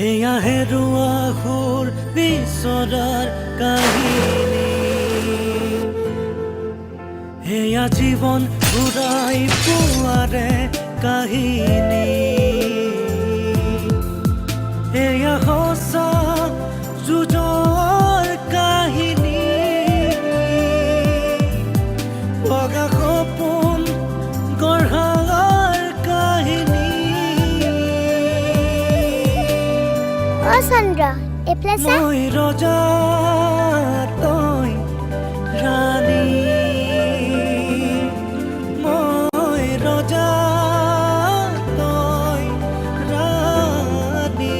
এয়া হেৰুৱা সুৰ বিচৰাৰ কাহিনী এয়া জীৱন ঘূৰাই পোৱাৰে কাহিনী এয়া সঁচা যুঁজৰ কাহিনী বগা সপোন গঢ়াৰ কাহিনী অ চন্দ্ৰ এপ্লাছা মই ৰজা তই ৰাণী মই ৰজা তই ৰাণী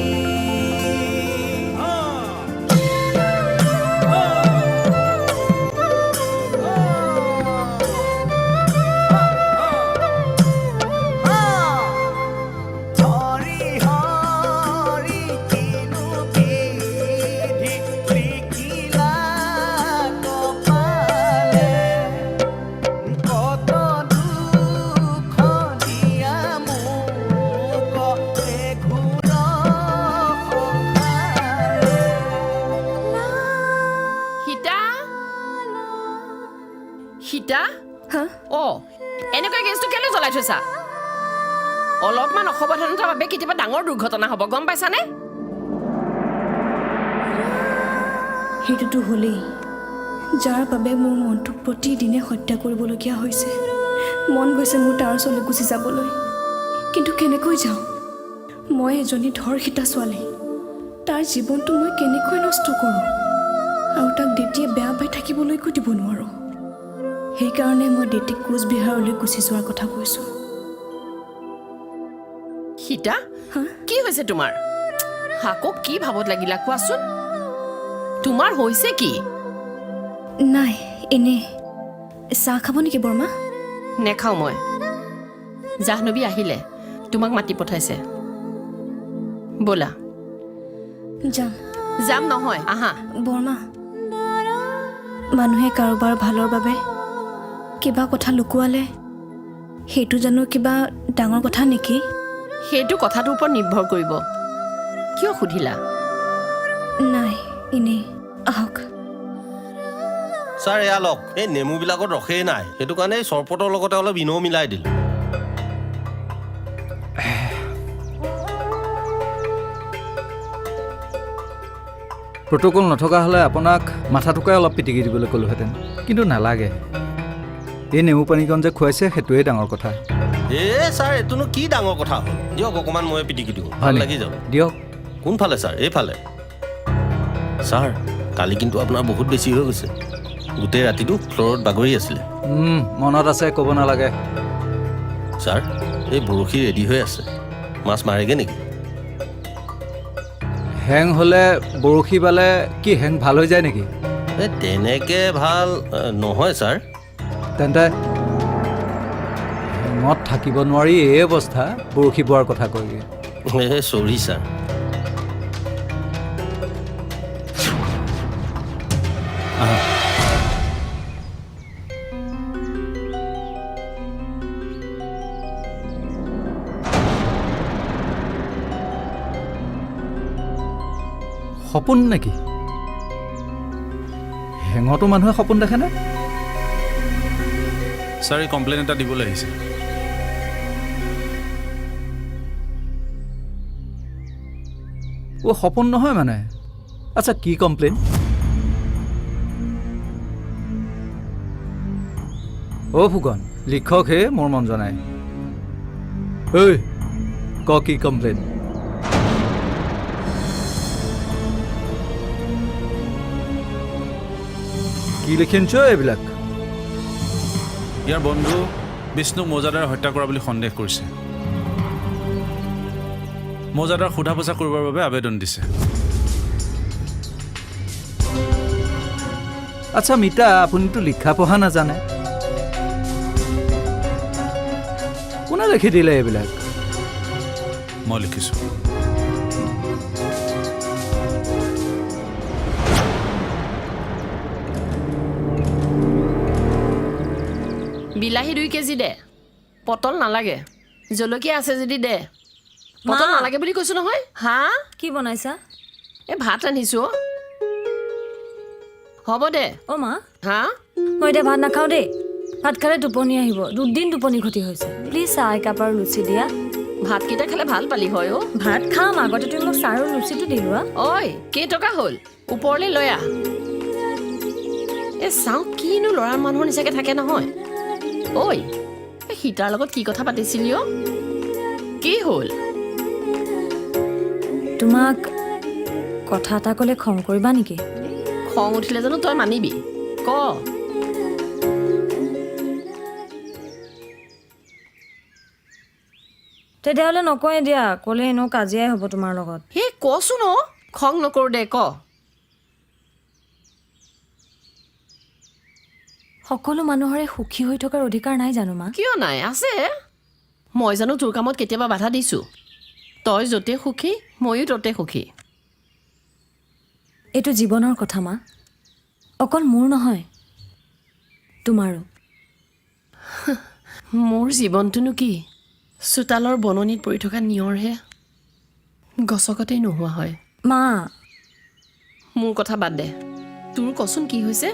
সীতা অ এনেকুৱা গেছটো কেলে জ্বলাই থৈছা অলপমান অসাৱধানতাৰ বাবে কেতিয়াবা ডাঙৰ দুৰ্ঘটনা হ'ব গম পাইছানে সেইটোতো হ'লেই যাৰ বাবে মোৰ মনটোক প্ৰতিদিনে হত্যা কৰিবলগীয়া হৈছে মন গৈছে মোৰ তাৰ ওচৰলৈ গুচি যাবলৈ কিন্তু কেনেকৈ যাওঁ মই এজনী ধৰ্ষিতা ছোৱালী তাৰ জীৱনটো মই কেনেকৈ নষ্ট কৰোঁ আৰু তাক দেতিয়ে বেয়া পাই থাকিবলৈকো দিব নোৱাৰোঁ সেইকাৰণে মই দেতিক কোচবিহাৰলৈ গুচি যোৱাৰ কথা কৈছোঁ সীতা কি হৈছে তোমাৰ হাকো কি ভাবত লাগিলা কোৱাচোন তোমাৰ হৈছে কি নাই এনে চাহ খাব নেকি বৰ্মা নেখাওঁ মই জাহ্নবী আহিলে তোমাক মাতি পঠাইছে ব'লা যাম যাম নহয় আহা বৰ্মা মানুহে কাৰোবাৰ ভালৰ বাবে কিবা কথা লুকুৱালে সেইটো জানো কিবা ডাঙৰ কথা নেকি সেইটো কথাটোৰ ওপৰত নিৰ্ভৰ কৰিব কিয় সুধিলা নাই এনেই আহক ছাৰ এয়া লওক এই নেমুবিলাকত ৰখেই নাই সেইটো কাৰণে চৰপটৰ লগতে অলপ ইনো মিলাই দিলোঁ প্ৰট'কল নথকা হ'লে আপোনাক মাথা টুকাই অলপ পিটিকি দিবলৈ ক'লোহেঁতেন কিন্তু নালাগে এই নেমু পানীকণ যে খুৱাইছে সেইটোৱে ডাঙৰ কথা ছাৰ এইটোনো কি ডাঙৰ কথা হ'ল দিয়ক অকণমান মই পিটিকি দিওঁ ভাল হয় লাগি যাব দিয়ক কোনফালে ছাৰ এইফালে ছাৰ কালি কিন্তু আপোনাৰ বহুত বেছি হৈ গৈছে গোটেই ৰাতিটো ফ্ল'ৰত বাগৰি আছিলে মনত আছে ক'ব নালাগে ছাৰ এই বৰশী ৰেডি হৈ আছে মাছ মাৰেগৈ নেকি হেং হ'লে বৰশী বালে কি হেং ভাল হৈ যায় নেকি এই তেনেকৈ ভাল নহয় ছাৰ তেন্তে হেঙত থাকিব নোৱাৰি এই অৱস্থা বৰশী বোৱাৰ কথা কয়গৈ চৰি ছাৰ সপোন নেকি হেঙতো মানুহে সপোন দেখেনে ছাৰ এই কমপ্লেইন এটা দিবলৈ আহিছে সপোন নহয় মানে আচ্ছা কি কমপ্লেইন ফুকন লিখকহে মোৰ মন জনাই ঐ ক কি কমপ্লেইন কি লিখিছ এইবিলাক ইয়াৰ বন্ধু বিষ্ণু মৌজাদাৰ হত্যা কৰা বুলি সন্দেহ কৰিছে মৌজাদাৰ সোধা পোছা কৰিবৰ বাবে আবেদন দিছে আচ্ছা মিতা আপুনিতো লিখা পঢ়া নাজানে কোনে লিখি দিলে এইবিলাক মই লিখিছোঁ বিলাহী 2 কেজি দে পটল নালাগে জলকীয়া আছে যদি দে পতন নালাগে বুলি কৈছো নহয়। হা কি বনাইছা? এই ভাত ৰান্ধিছো। হ'ব দে। অ' মা, হা মই এতিয়া ভাত নাখাওঁ দেই। ভাত খালে টোপনি আহিব। দুদিন টোপনি ক্ষতি হৈছে। প্লিজ চাহ একাপ আৰু লুচি দিয়া। ভাতকেইটা খালে ভাল পালি হয় অ'। ভাত খাম, আগতে তুমি মোক চাহ আৰু লুচিটো দি লোৱা। ঐ কেইটকা হ'ল? ওপৰলৈ লৈ আহ। এই চাওঁ কিনো ল'ৰা মানুহৰ নিচাকে থাকে নহয়। ঐ এই সীতাৰ লগত কি কথা পাতিছিলি অ'? কি হ'ল? তোমাক কথা এটা ক'লে খং কৰিবা নেকি? খং উঠিলে জানো তই মানিবি? ক। তেতিয়াহ'লে নকয়ে দিয়া, ক'লে এনেও কাজিয়াই হ'ব তোমাৰ লগত। সেই কচোন অ'। খং নকৰো দে, ক। সকলো মানুহৰে সুখী হৈ থকাৰ অধিকাৰ নাই জানো মা? কিয় নাই? আছে। মই জানো তোৰ কামত কেতিয়াবা বাধা দিছো? তই য'তে সুখী ময়ো ত'তে সুখী। এইটো জীৱনৰ কথা মা, অকল মোৰ নহয়, তোমাৰো। মোৰ জীৱনটোনো কি? চোতালৰ বননিত পৰি থকা নিয়ৰহে গছকতেই নোহোৱা হয়। মা, মোৰ কথা বাদ দে। তোৰ কচোন কি হৈছে?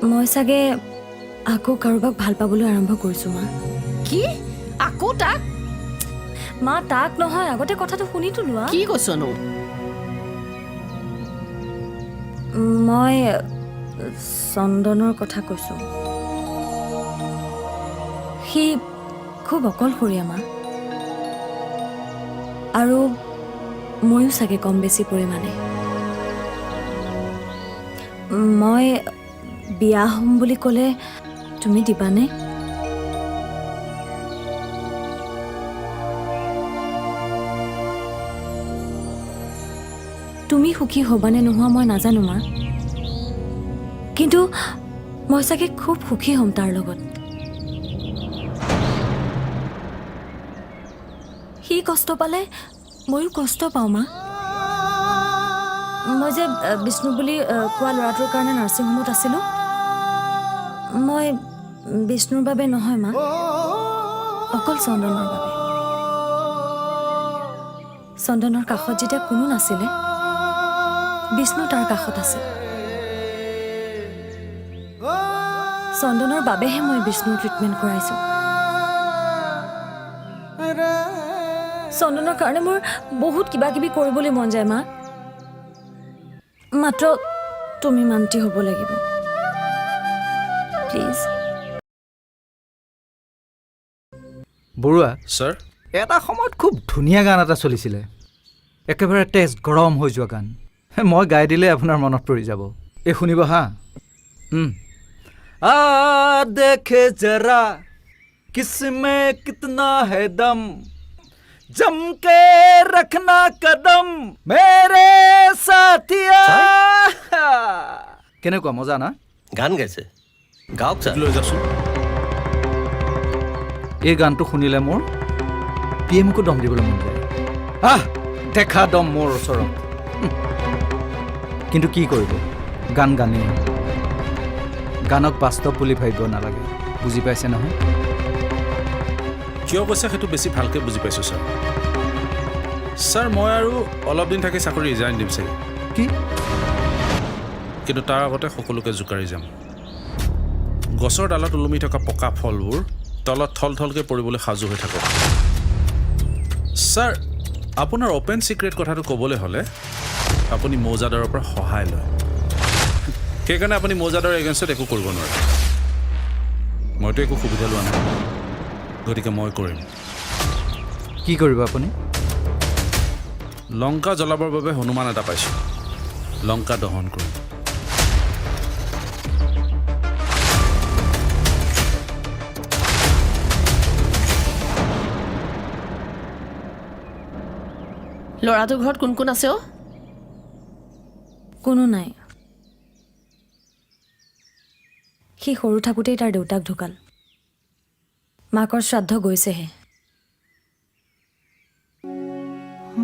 মই চাগে আকৌ কাৰোবাক ভাল পাবলৈ আৰম্ভ কৰিছোঁ মা। কি? আকৌ তাক? মা তাক নহয়, আগতে কথাটো শুনিতো লোৱা। কি কৈছনো? মই চন্দনৰ কথা কৈছোঁ। সি খুব অকলশৰীয়া মা, আৰু ময়ো চাগে কম বেছি পৰিমাণে। মই বিয়া হ'ম বুলি ক'লে তুমি দিবানে? তুমি সুখী হ'বানে নোহোৱা মই নাজানো মা, কিন্তু মই চাগে খুব সুখী হ'ম তাৰ লগত। সি কষ্ট পালে ময়ো কষ্ট পাওঁ মা। মই যে বিষ্ণু বুলি কোৱা ল'ৰাটোৰ কাৰণে নাৰ্ছিং হোমত আছিলোঁ, মই বিষ্ণুৰ বাবে নহয় মা, অকল চন্দনৰ বাবে। চন্দনৰ কাষত যেতিয়া কোনো নাছিলে, বিষ্ণু তাৰ কাষত আছিল। চন্দনৰ বাবেহে মই বিষ্ণুৰ ট্ৰিটমেণ্ট কৰাইছোঁ। চন্দনৰ কাৰণে মোৰ বহুত কিবা কিবি কৰিবলৈ মন যায় মা, মাত্ৰ তুমি মান্তি হ'ব লাগিব প্লিজ। বৰুৱা, ছাৰ এটা সময়ত খুব ধুনীয়া গান এটা চলিছিলে, একেবাৰে তেজ গৰম হৈ যোৱা গান। মই গাই দিলে আপোনাৰ মনত পৰি যাব। এই শুনিব হা। দেখে জৰা কিসমে কিতনা হে দম, জমকে ৰখনা কদম মেৰে সাথিয়া। কেনেকুৱা মজা না? গান গাইছে, গাওক ছাৰ। লৈ যাচোন। এই গানটো শুনিলে মোৰ পি এমকো দম দিবলৈ মন যায়। দেখা দম মোৰ ওচৰত। কিন্তু কি কৰিব, গান গানেই। গানক বাস্তৱ বুলি ভাবিব নালাগে, বুজি পাইছে নহয়? কিয় কৈছে সেইটো বেছি ভালকৈ বুজি পাইছোঁ ছাৰ। ছাৰ মই আৰু অলপ দিন থাকি চাকৰি ৰিজাইন দিম চাগে। কি? কিন্তু তাৰ আগতে সকলোকে জোকাৰি যাম। গছৰ ডালত ওলমি থকা পকা ফলবোৰ তলত থলথলকৈ পৰিবলৈ সাজু হৈ থাকক। ছাৰ আপোনাৰ অ'পেন ছিক্ৰেট কথাটো ক'বলৈ হ'লে আপুনি মৌজাদাৰৰ পৰা সহায় লয়। সেইকাৰণে আপুনি মৌজাদাৰৰ এগেইনষ্টত একো কৰিব নোৱাৰে। মইতো একো সুবিধা লোৱা নাই, গতিকে মই কৰিম। কি কৰিব আপুনি? লংকা জ্বলাবৰ বাবে হনুমান এটা পাইছোঁ, লংকা দহন কৰিম। ল'ৰাটোৰ ঘৰত কোন কোন আছে অ'? কোনো নাই। সি সৰু থাকোঁতেই তাৰ দেউতাক ঢুকাল। মাকৰ শ্ৰাদ্ধ গৈছেহে।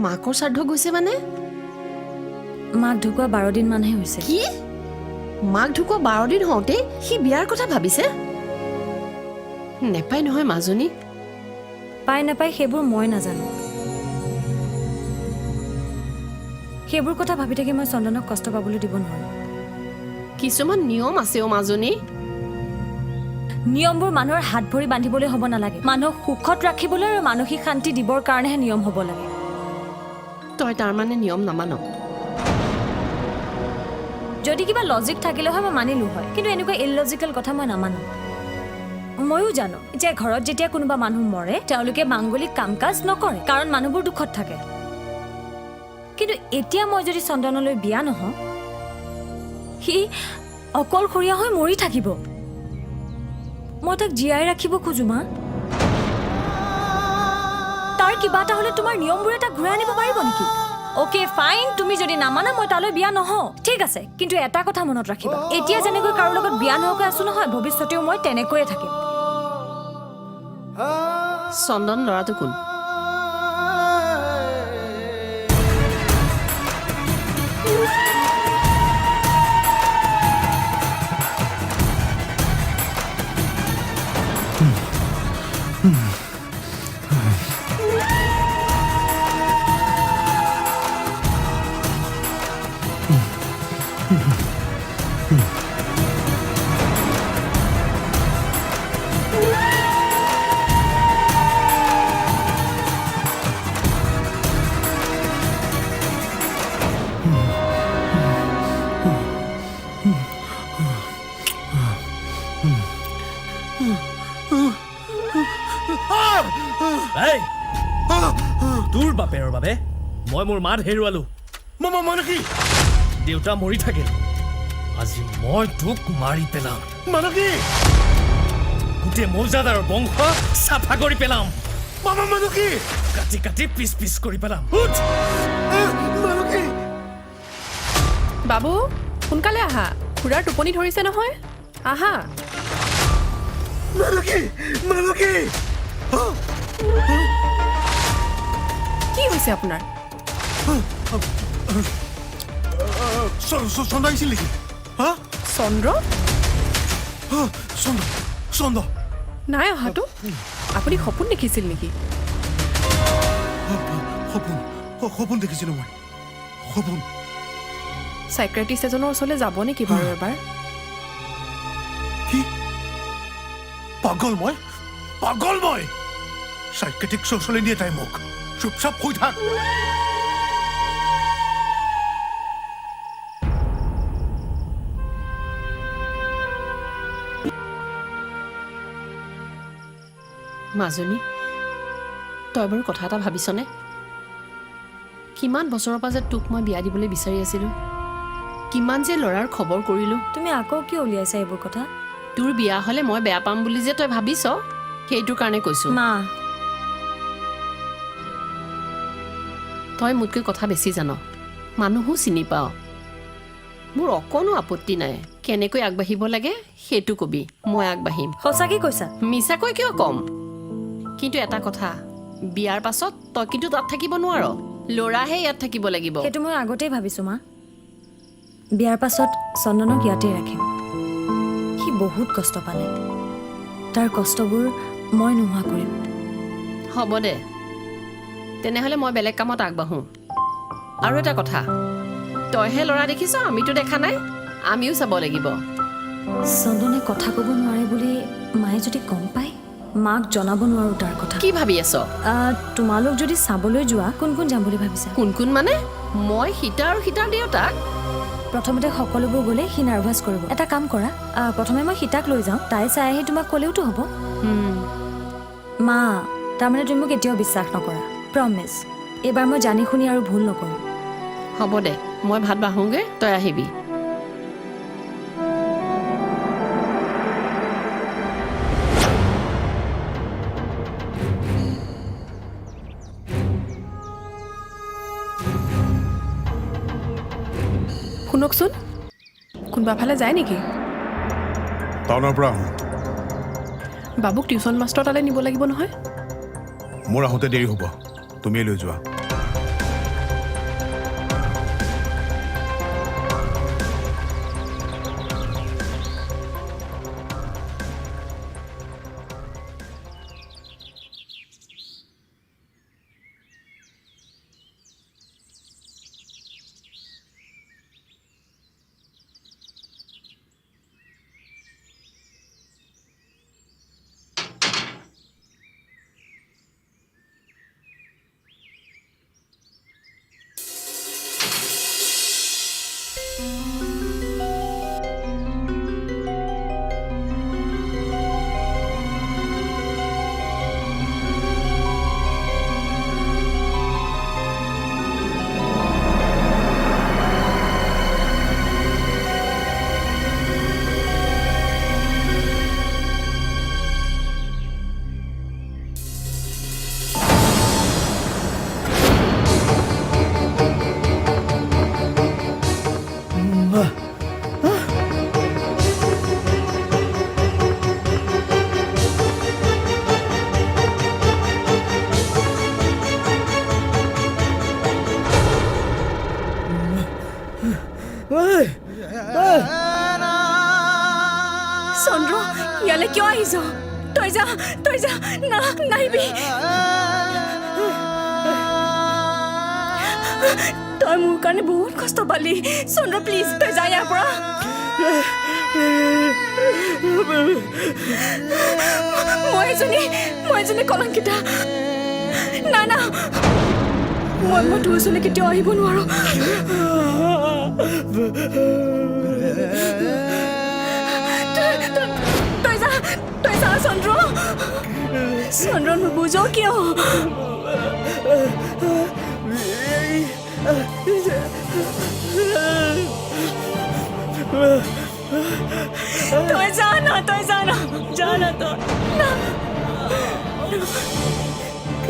মাকৰ শ্ৰাদ্ধ গৈছে মানে? মাক ঢুকুৱা 12 দিনমানহে হৈছে। কি? মাক ঢুকুৱা 12 দিন হওঁতে সি বিয়াৰ কথা ভাবিছে নেপায় নহয় মাজনী পাই নাপায় সেইবোৰ মই নাজানো সেইবোৰ কথা ভাবি থাকি মই চন্দনক কষ্ট পাবলৈ দিব নোৱাৰো কিছুমান নিয়ম আছে অ মাজনী নিয়মবোৰ মানুহৰ হাত ভৰি বান্ধিবলৈ হ'ব নালাগে মানুহক সুখত ৰাখিবলৈ আৰু মানসিক শান্তি দিবৰ কাৰণেহে নিয়ম হ'ব লাগে তই তাৰ মানে নিয়ম নামান যদি কিবা লজিক থাকিলে হয় মই মানিলো হয় কিন্তু এনেকুৱা ইলজিকেল কথা মই নামানো ময়ো জানো যে ঘৰত যেতিয়া কোনোবা মানুহ মৰে তেওঁলোকে মাংগলিক কাম কাজ নকৰে কাৰণ মানুহবোৰ দুখত থাকে কিন্তু এতিয়া মই যদি চন্দনলৈ বিয়া নহওঁ সি অকলশৰীয়া হৈ মৰি থাকিব মই তাক জীয়াই ৰাখিব খোজো মা তাৰ কিবা এটা হ'লে তোমাৰ নিয়মবোৰে তাক ঘূৰাই আনিব পাৰিব নেকি ওকে ফাইন তুমি যদি নামানা মই তালৈ বিয়া নহওঁ ঠিক আছে কিন্তু এটা কথা মনত ৰাখিবা এতিয়া যেনেকৈ কাৰো লগত বিয়া নোহোৱাকৈ আছো নহয় ভৱিষ্যতেও মই তেনেকৈয়ে থাকিম চন্দন ল'ৰাটো কোন তোৰ বাপেৰৰ বাবে মই মোৰ মাত হেৰুৱালো মানসী দেউতা মৰি থাকিল আজি মই তোক মাৰি পেলাম মানসী গোটেই মৌজাদাৰৰ বংশ চাফা কৰি পেলাম মানসী কাটি কাটি পিচ পিচ কৰি পেলাম মানসী বাবু সোনকালে আহা খুৰাৰ টোপনি ধৰিছে নহয় আহা মানসী কি হৈছে আপোনাৰ চন্দ্ৰ আহিছিল নেকি চন্দ্ৰ চন্দ্ৰ নাই অহাটো আপুনি সপোন দেখিছিল নেকি সপোন দেখিছিলো মই সপোন চাইক্ৰেটিষ্ট এজনৰ ওচৰলৈ যাব নেকি বাৰু এবাৰ কি পাগল মই চাইক্ৰেটিক ওচৰলৈ নিয়ে তাই মোক চুপচাপ হৈ থাক মাজনী তই বাৰু কথা এটা ভাবিছনে কিমান বছৰৰ পৰা যে তোক মই বিয়া দিবলৈ বিচাৰি আছিলো কিমান যে ল'ৰাৰ খবৰ কৰিলো তুমি আকৌ কি উলিয়াইছা এইবোৰ কথা তোৰ বিয়া হ'লে মই বেয়া পাম বুলি যে তই ভাবিছ সেইটোৰ কাৰণে কৈছো মা তই মোতকৈ কথা বেছি জান মানুহো চিনি পাওঁ মোৰ অকণো আপত্তি নাই কেনেকৈ আগবাঢ়িব লাগে সেইটো কবি মই আগবাঢ়িম সঁচাকৈ কৈছা মিছাকৈ কিয় ক'ম কিন্তু এটা কথা বিয়াৰ পাছত তই কিন্তু তাত থাকিব নোৱাৰ ল'ৰাহে ইয়াত থাকিব লাগিব সেইটো মই আগতেই ভাবিছোঁ মা বিয়াৰ পাছত চন্দনক ইয়াতে ৰাখিম সি বহুত কষ্ট পালে তাৰ কষ্টবোৰ মই নোহোৱা কৰিম হ'ব দে তেনেহ'লে মই বেলেগ কামত আগবাঢ়োঁ আৰু এটা কথা তইহে ল'ৰা দেখিছ আমিতো দেখা নাই আমিও চাব লাগিব চন্দনে কথা ক'ব নোৱাৰে বুলি মায়ে যদি গম পায় মাক জনাব নোৱাৰোঁ তাৰ কথা কি ভাবি আছ তোমালোক যদি চাবলৈ যোৱা কোন কোন যাম বুলি ভাবিছা কোন মানে মই সীতা আৰু সীতাৰ দেউতাক প্ৰথমতে সকলোবোৰ গ'লে সি নাৰ্ভাছ কৰিব এটা কাম কৰা প্ৰথমে মই সীতাক লৈ যাওঁ তাই চাই আহি তোমাক ক'লেওতো হ'ব মা তাৰমানে তুমি মোক এতিয়াও বিশ্বাস নকৰা প্ৰমিছ এইবাৰ মই জানি শুনি আৰু ভুল নকৰোঁ হ'ব দে মই ভাত বাঢ়োঁগৈ তই আহিবি শুনকচোন কোনোবা ফালে যায় নেকি টাউনৰ পৰা আহোঁ বাবুক টিউশ্যন মাষ্টৰ তালৈ নিব লাগিব নহয় মোৰ আহোঁতে দেৰি হ'ব তুমিয়ে লৈ যোৱা চন্দ্ৰ ইয়ালৈ কিয় আহিছ তই যা না নাহিবি তই মোৰ কাৰণে বহুত কষ্ট পালি চন্দ্ৰ প্লিজ তই যা ইয়াৰ পৰা মই এজনী কলংকিতা না মই তোৰ ওচৰলৈ কেতিয়াও আহিব নোৱাৰো তই যা চন্দ্ৰ নুবুজ কিয় তই যা না তই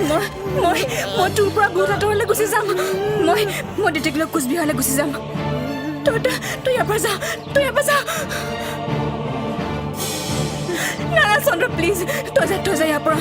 মই তোৰ পৰা বহুত আঁতৰলৈ গুচি যাম মই দেউতাক কোচবিহাৰলৈ গুচি যাম তই ইয়াৰ পৰা যা না চন্দ্ৰ প্লিজ তই যা ইয়াৰ পৰা